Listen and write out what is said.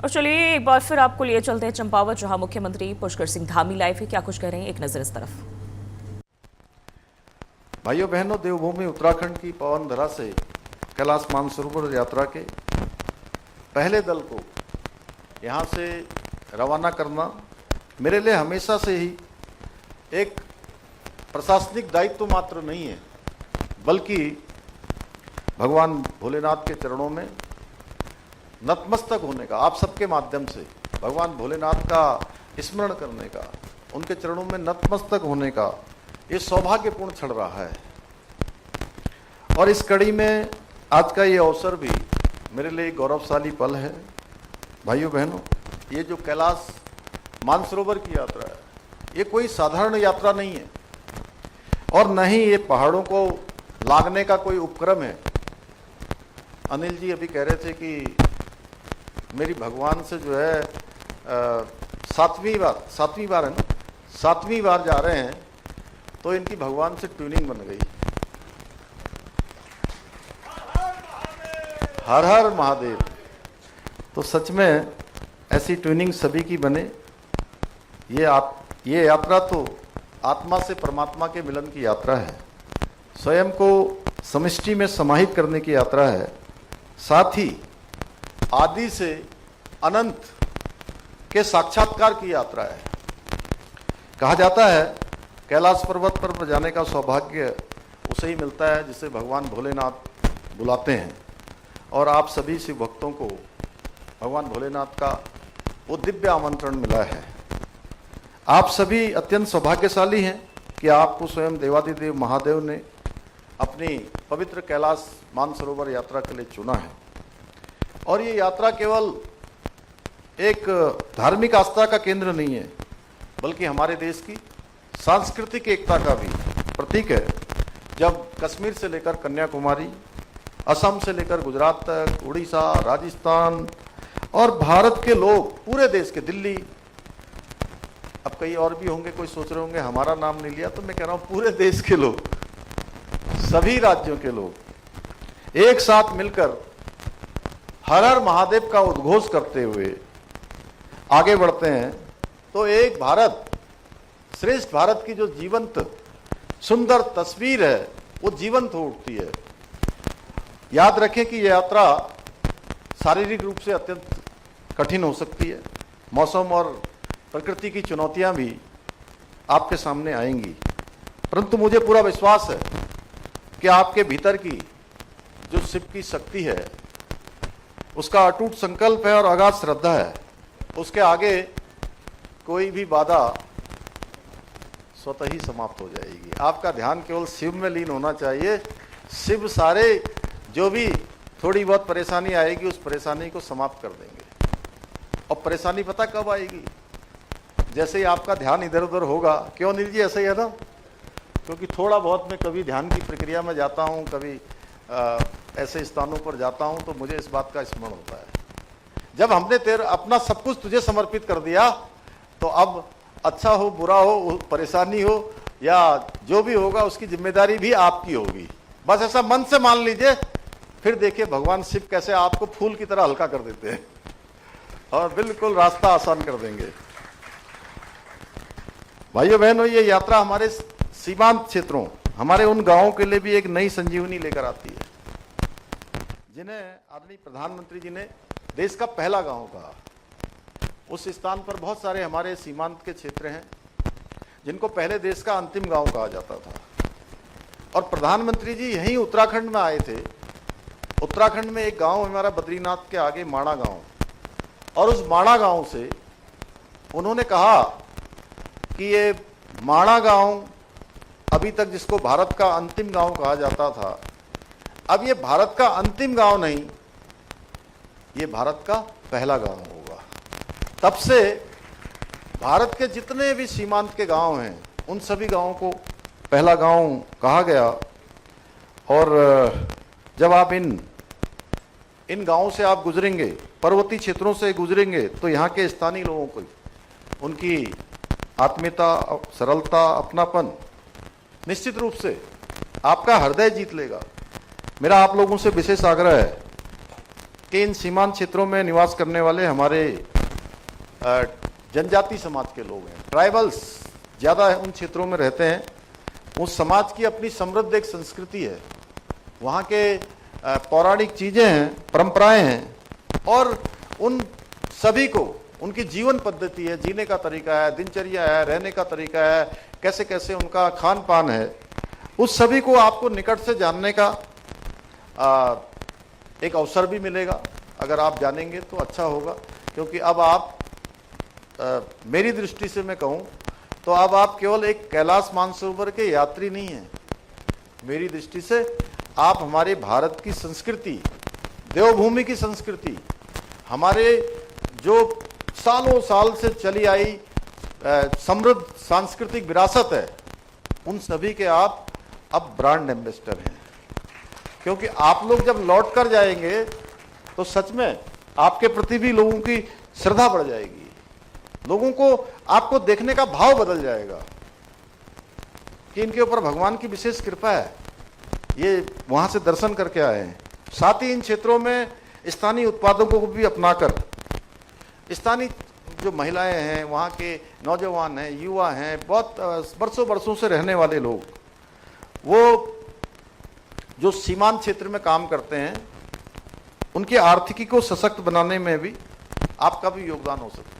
और चलिए एक बार फिर आपको लिए चलते हैं चंपावत, जहां मुख्यमंत्री पुष्कर सिंह धामी लाइव है। क्या कुछ कह रहे हैं, एक नजर इस तरफ। भाइयों बहनों, देवभूमि उत्तराखंड की पावन धरा से कैलाश मानसरोवर यात्रा के पहले दल को यहाँ से रवाना करना मेरे लिए हमेशा से ही एक प्रशासनिक दायित्व मात्र नहीं है, बल्कि भगवान भोलेनाथ के चरणों में नतमस्तक होने का, आप सबके माध्यम से भगवान भोलेनाथ का स्मरण करने का, उनके चरणों में नतमस्तक होने का ये सौभाग्यपूर्ण क्षण रहा है। और इस कड़ी में आज का ये अवसर भी मेरे लिए गौरवशाली पल है। भाइयों बहनों, ये जो कैलाश मानसरोवर की यात्रा है, ये कोई साधारण यात्रा नहीं है और न ही ये पहाड़ों को लांघने का कोई उपक्रम है। अनिल जी अभी कह रहे थे कि मेरी भगवान से जो है सातवीं बार है ना, 7वीं बार जा रहे हैं, तो इनकी भगवान से ट्यूनिंग बन गई। हर हर महादेव। तो सच में ऐसी ट्यूनिंग सभी की बने। ये यात्रा तो आत्मा से परमात्मा के मिलन की यात्रा है, स्वयं को समष्टि में समाहित करने की यात्रा है, साथ ही आदि से अनंत के साक्षात्कार की यात्रा है। कहा जाता है कैलाश पर्वत पर जाने का सौभाग्य उसे ही मिलता है जिसे भगवान भोलेनाथ बुलाते हैं। और आप सभी शिव भक्तों को भगवान भोलेनाथ का वो दिव्य आमंत्रण मिला है। आप सभी अत्यंत सौभाग्यशाली हैं कि आपको स्वयं देवादिदेव महादेव ने अपनी पवित्र कैलाश मानसरोवर यात्रा के लिए चुना है। और ये यात्रा केवल एक धार्मिक आस्था का केंद्र नहीं है, बल्कि हमारे देश की सांस्कृतिक एकता का भी प्रतीक है। जब कश्मीर से लेकर कन्याकुमारी, असम से लेकर गुजरात तक, उड़ीसा, राजस्थान और भारत के लोग, पूरे देश के, दिल्ली, अब कई और भी होंगे, कोई सोच रहे होंगे हमारा नाम नहीं लिया, तो मैं कह रहा हूं पूरे देश के लोग, सभी राज्यों के लोग एक साथ मिलकर हर हर महादेव का उद्घोष करते हुए आगे बढ़ते हैं, तो एक भारत, श्रेष्ठ भारत की जो जीवंत सुंदर तस्वीर है वो जीवंत हो उठती है। याद रखें कि यह यात्रा शारीरिक रूप से अत्यंत कठिन हो सकती है। मौसम और प्रकृति की चुनौतियां भी आपके सामने आएंगी, परंतु मुझे पूरा विश्वास है कि आपके भीतर की जो शिव की शक्ति है, उसका अटूट संकल्प है और अगाध श्रद्धा है, उसके आगे कोई भी बाधा स्वतः ही समाप्त हो जाएगी। आपका ध्यान केवल शिव में लीन होना चाहिए। शिव सारे जो भी थोड़ी बहुत परेशानी आएगी, उस परेशानी को समाप्त कर देंगे। और परेशानी पता कब आएगी? जैसे ही आपका ध्यान इधर उधर होगा। क्यों अनिल जी, ऐसा ही है ना? क्योंकि थोड़ा बहुत मैं कभी ध्यान की प्रक्रिया में जाता हूँ, कभी ऐसे स्थानों पर जाता हूँ, तो मुझे इस बात का स्मरण होता है, जब हमने अपना सब कुछ तुझे समर्पित कर दिया, तो अब अच्छा हो, बुरा हो, परेशानी हो या जो भी होगा, उसकी जिम्मेदारी भी आपकी होगी। बस ऐसा मन से मान लीजिए, फिर देखिए भगवान शिव कैसे आपको फूल की तरह हल्का कर देते हैं और बिल्कुल रास्ता आसान कर देंगे। भाइयों बहनों, ये यात्रा हमारे सीमांत क्षेत्रों, हमारे उन गांवों के लिए भी एक नई संजीवनी लेकर आती है, जिन्हें आदरणीय प्रधानमंत्री जी ने देश का पहला गांव कहा। उस स्थान पर बहुत सारे हमारे सीमांत के क्षेत्र हैं जिनको पहले देश का अंतिम गांव कहा जाता था। और प्रधानमंत्री जी यहीं उत्तराखंड में आए थे। उत्तराखंड में एक गांव हमारा बद्रीनाथ के आगे माणा गांव, और उस माणा गांव से उन्होंने कहा कि ये माणा गांव अभी तक जिसको भारत का अंतिम गांव कहा जाता था, अब ये भारत का अंतिम गांव नहीं, ये भारत का पहला गांव होगा। तब से भारत के जितने भी सीमांत के गांव हैं, उन सभी गांवों को पहला गांव कहा गया। और जब आप इन गांवों से आप गुजरेंगे, पर्वतीय क्षेत्रों से गुजरेंगे, तो यहाँ के स्थानीय लोगों को उनकी आत्मीयता, सरलता, अपनापन निश्चित रूप से आपका हृदय जीत लेगा। मेरा आप लोगों से विशेष आग्रह है कि इन सीमांत क्षेत्रों में निवास करने वाले हमारे जनजाति समाज के लोग हैं, ट्राइबल्स ज़्यादा उन क्षेत्रों में रहते हैं। उस समाज की अपनी समृद्ध एक संस्कृति है, वहाँ के पौराणिक चीज़ें हैं, परंपराएं हैं, और उन सभी को उनकी जीवन पद्धति है, जीने का तरीका है, दिनचर्या है, रहने का तरीका है, कैसे कैसे उनका खान पान है, उस सभी को आपको निकट से जानने का एक अवसर भी मिलेगा। अगर आप जानेंगे तो अच्छा होगा, क्योंकि अब आप मेरी दृष्टि से मैं कहूँ तो अब आप केवल एक कैलाश मानसरोवर के यात्री नहीं हैं। मेरी दृष्टि से आप हमारे भारत की संस्कृति, देवभूमि की संस्कृति, हमारे जो सालों साल से चली आई समृद्ध सांस्कृतिक विरासत है, उन सभी के आप अब ब्रांड एम्बेसडर हैं। क्योंकि आप लोग जब लौट कर जाएंगे तो सच में आपके प्रति भी लोगों की श्रद्धा बढ़ जाएगी, लोगों को आपको देखने का भाव बदल जाएगा कि इनके ऊपर भगवान की विशेष कृपा है, ये वहां से दर्शन करके आए हैं। साथ ही इन क्षेत्रों में स्थानीय उत्पादों को भी अपनाकर स्थानीय जो महिलाएं हैं, वहाँ के नौजवान हैं, युवा हैं, बहुत बरसों से रहने वाले लोग, वो जो सीमांत क्षेत्र में काम करते हैं, उनकी आर्थिकी को सशक्त बनाने में भी आपका भी योगदान हो सकता है।